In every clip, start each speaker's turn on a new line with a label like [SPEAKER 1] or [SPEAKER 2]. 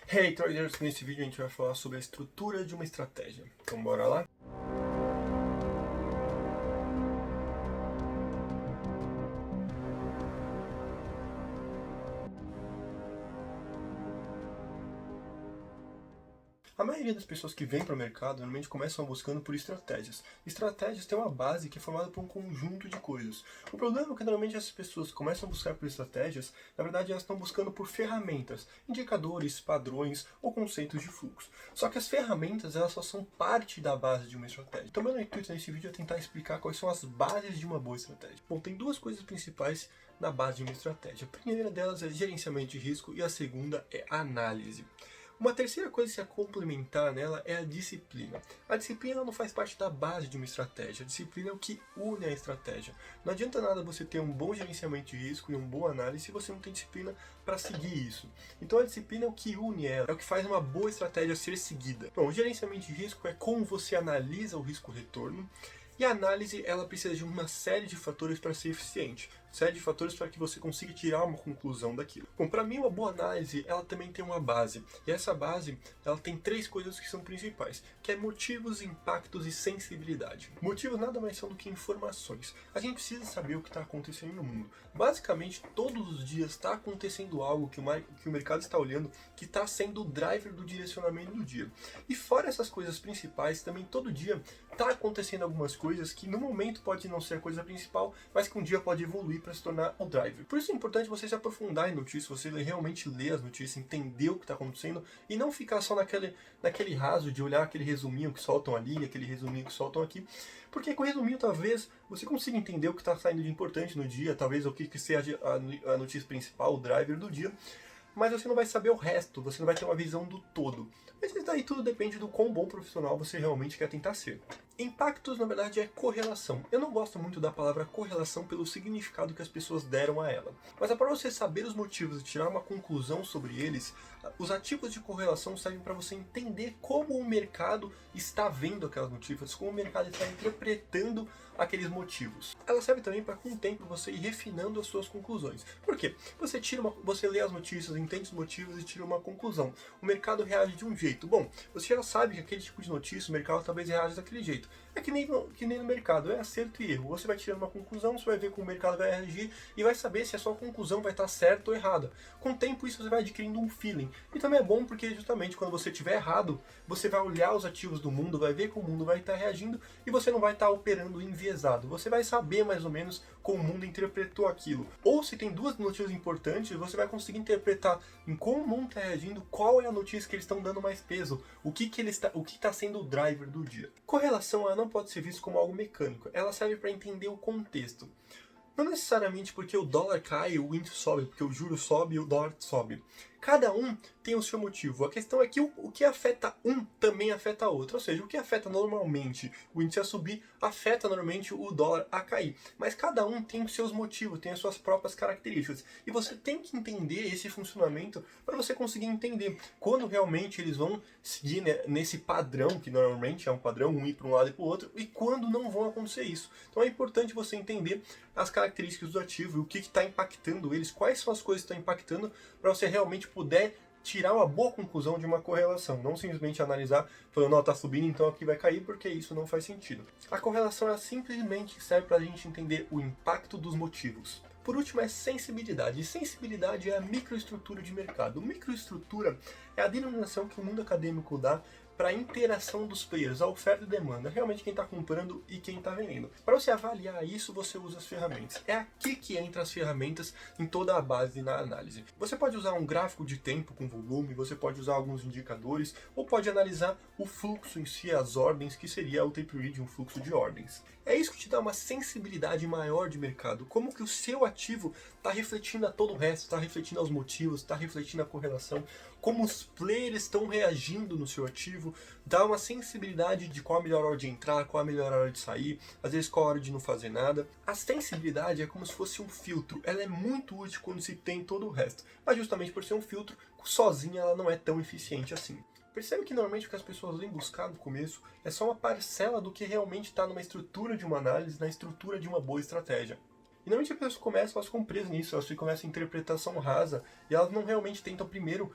[SPEAKER 1] Hey traders, nesse vídeo a gente vai falar sobre a estrutura de uma estratégia. Então bora lá? A maioria das pessoas que vêm para o mercado normalmente começam buscando por estratégias. Estratégias têm uma base que é formada por um conjunto de coisas. O problema é que normalmente essas pessoas que começam a buscar por estratégias, na verdade elas estão buscando por ferramentas, indicadores, padrões ou conceitos de fluxo. Só que as ferramentas elas só são parte da base de uma estratégia. Então meu intuito nesse vídeo é tentar explicar quais são as bases de uma boa estratégia. Bom, tem duas coisas principais na base de uma estratégia. A primeira delas é gerenciamento de risco e a segunda é análise. Uma terceira coisa que se complementar nela é a disciplina. A disciplina não faz parte da base de uma estratégia, a disciplina é o que une a estratégia. Não adianta nada você ter um bom gerenciamento de risco e uma boa análise se você não tem disciplina para seguir isso. Então a disciplina é o que une ela, é o que faz uma boa estratégia ser seguida. Bom, o gerenciamento de risco é como você analisa o risco-retorno. E a análise, ela precisa de uma série de fatores para ser eficiente, série de fatores para que você consiga tirar uma conclusão daquilo. Bom, para mim uma boa análise, ela também tem uma base, e essa base, ela tem três coisas que são principais, que é motivos, impactos e sensibilidade. Motivos nada mais são do que informações. A gente precisa saber o que está acontecendo no mundo. Basicamente, todos os dias está acontecendo algo que o mercado está olhando, que está sendo o driver do direcionamento do dia. E fora essas coisas principais, também todo dia está acontecendo algumas coisas que no momento pode não ser a coisa principal, mas que um dia pode evoluir para se tornar o driver. Por isso é importante você se aprofundar em notícias, você realmente ler as notícias, entender o que está acontecendo e não ficar só naquele raso de olhar aquele resuminho que soltam ali, aquele resuminho que soltam aqui, porque com o resuminho talvez você consiga entender o que está saindo de importante no dia, talvez o que seja a notícia principal, o driver do dia, mas você não vai saber o resto, você não vai ter uma visão do todo. Mas isso daí tudo depende do quão bom profissional você realmente quer tentar ser. Impactos, na verdade, é correlação. Eu não gosto muito da palavra correlação pelo significado que as pessoas deram a ela. Mas é para você saber os motivos e tirar uma conclusão sobre eles, os ativos de correlação servem para você entender como o mercado está vendo aquelas notícias, como o mercado está interpretando aqueles motivos. Ela serve também para, com o tempo, você ir refinando as suas conclusões. Por quê? Você lê as notícias, entende os motivos e tira uma conclusão. O mercado reage de um jeito. Bom, você já sabe que aquele tipo de notícia, o mercado talvez reage daquele jeito. É que nem no mercado, é acerto e erro. Você vai tirando uma conclusão, você vai ver como o mercado vai reagir e vai saber se a sua conclusão vai estar certa ou errada. Com o tempo isso você vai adquirindo um feeling. E também é bom porque justamente quando você estiver errado, você vai olhar os ativos do mundo, vai ver como o mundo vai estar reagindo e você não vai estar operando enviesado. Você vai saber mais ou menos como o mundo interpretou aquilo. Ou se tem duas notícias importantes, você vai conseguir interpretar em como o mundo está reagindo, qual é a notícia que eles estão dando mais peso, o que está sendo o driver do dia. Correlação ela não pode ser vista como algo mecânico, ela serve para entender o contexto. Não necessariamente porque o dólar cai, o índice sobe, porque o juro sobe e o dólar sobe. Cada um tem o seu motivo. A questão é que o que afeta um também afeta outro. Ou seja, o que afeta normalmente o índice a subir, afeta normalmente o dólar a cair. Mas cada um tem os seus motivos, tem as suas próprias características. E você tem que entender esse funcionamento para você conseguir entender quando realmente eles vão seguir, né, nesse padrão, que normalmente é um padrão, um ir para um lado e para o outro, e quando não vão acontecer isso. Então é importante você entender as características do ativo e o que está impactando eles, quais são as coisas que estão impactando, para você realmente puder tirar uma boa conclusão de uma correlação, não simplesmente analisar falando, está subindo, então aqui vai cair, porque isso não faz sentido. A correlação ela simplesmente serve para a gente entender o impacto dos motivos. Por último é sensibilidade. E sensibilidade é a microestrutura de mercado. Microestrutura é a denominação que o mundo acadêmico dá para a interação dos players, a oferta e demanda, realmente quem está comprando e quem está vendendo. Para você avaliar isso, você usa as ferramentas. É aqui que entra as ferramentas em toda a base na análise. Você pode usar um gráfico de tempo com volume, você pode usar alguns indicadores, ou pode analisar o fluxo em si, as ordens, que seria o tape read, um fluxo de ordens. É isso que te dá uma sensibilidade maior de mercado, como que o seu ativo está refletindo a todo o resto, está refletindo aos motivos, está refletindo a correlação, como os players estão reagindo no seu ativo, dá uma sensibilidade de qual a melhor hora de entrar, qual a melhor hora de sair, às vezes qual a hora de não fazer nada. A sensibilidade é como se fosse um filtro, ela é muito útil quando se tem todo o resto, mas justamente por ser um filtro, sozinha ela não é tão eficiente assim. Percebe que normalmente o que as pessoas vêm buscar no começo é só uma parcela do que realmente está numa estrutura de uma análise, na estrutura de uma boa estratégia. E normalmente as pessoas começam, elas ficam presas nisso, elas ficam nessa interpretação rasa e elas não realmente tentam primeiro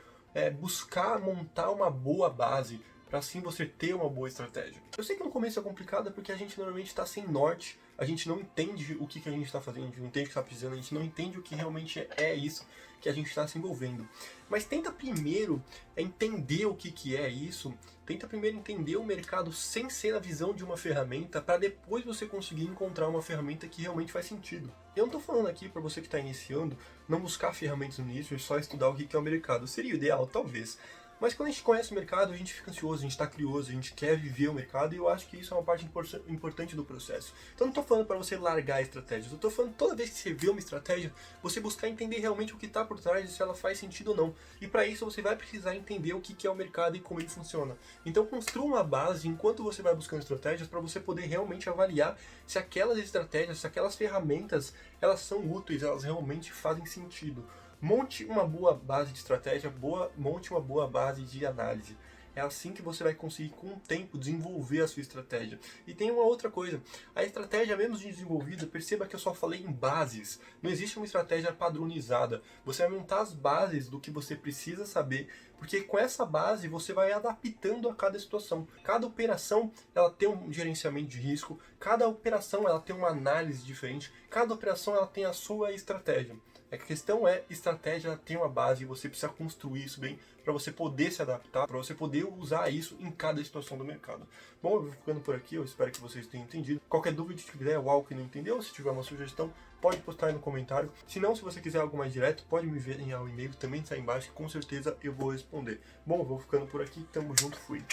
[SPEAKER 1] buscar montar uma boa base para assim você ter uma boa estratégia. Eu sei que no começo é complicado porque a gente normalmente está sem norte, a gente não entende o que a gente está fazendo, a gente não entende o que está precisando, a gente não entende o que realmente é isso que a gente está se envolvendo. Mas tenta primeiro entender o que é isso, tenta primeiro entender o mercado sem ser a visão de uma ferramenta, para depois você conseguir encontrar uma ferramenta que realmente faz sentido. Eu não estou falando aqui para você que está iniciando, não buscar ferramentas no início e só estudar o que é o mercado. Seria o ideal, talvez. Mas quando a gente conhece o mercado, a gente fica ansioso, a gente está curioso, a gente quer viver o mercado, e eu acho que isso é uma parte importante do processo. Então não estou falando para você largar estratégias, eu estou falando toda vez que você vê uma estratégia, você buscar entender realmente o que está por trás e se ela faz sentido ou não. E para isso você vai precisar entender o que é o mercado e como ele funciona. Então construa uma base enquanto você vai buscando estratégias para você poder realmente avaliar se aquelas estratégias, se aquelas ferramentas, elas são úteis, elas realmente fazem sentido. Monte uma boa base de estratégia, monte uma boa base de análise. É assim que você vai conseguir, com o tempo, desenvolver a sua estratégia. E tem uma outra coisa, a estratégia mesmo desenvolvida, perceba que eu só falei em bases. Não existe uma estratégia padronizada. Você vai montar as bases do que você precisa saber, porque com essa base você vai adaptando a cada situação. Cada operação ela tem um gerenciamento de risco, cada operação ela tem uma análise diferente, cada operação ela tem a sua estratégia. A questão é, estratégia tem uma base e você precisa construir isso bem para você poder se adaptar, para você poder usar isso em cada situação do mercado. Bom, eu vou ficando por aqui, eu espero que vocês tenham entendido. Qualquer dúvida, se tiver algo que não entendeu, se tiver uma sugestão, pode postar aí no comentário. Se não, se você quiser algo mais direto, pode me ver em e-mail, também está aí embaixo, que com certeza eu vou responder. Bom, eu vou ficando por aqui, tamo junto, fui!